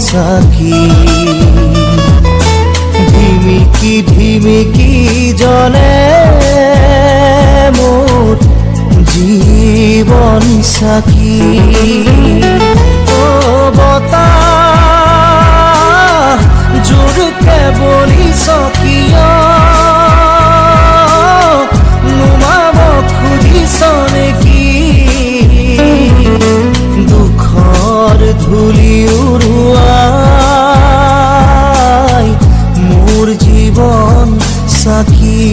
Psaki ধিমিকি ধিমিকি জ্বলে মোর জীবন Psaki ও বতাহ জোৰকে বলিছ কিয় নুমাব খুজিছ নেকি দুখৰ ধূলি উৰুৱাই মোৰ জীৱন সাকি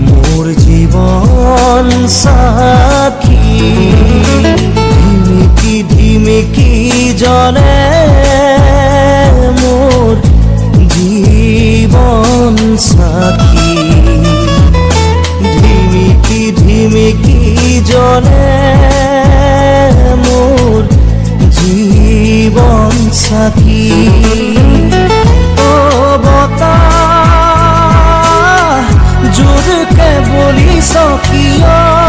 মোৰ জীৱন সাকি ধিমিকি ধিমিকি জ্বলে মোৰ জীবন সাকি ধিমিকি ধিমিকি জ্বলে মোৰ জীবন সাকি ও বতাহ জোৰকে বলিছ কিয়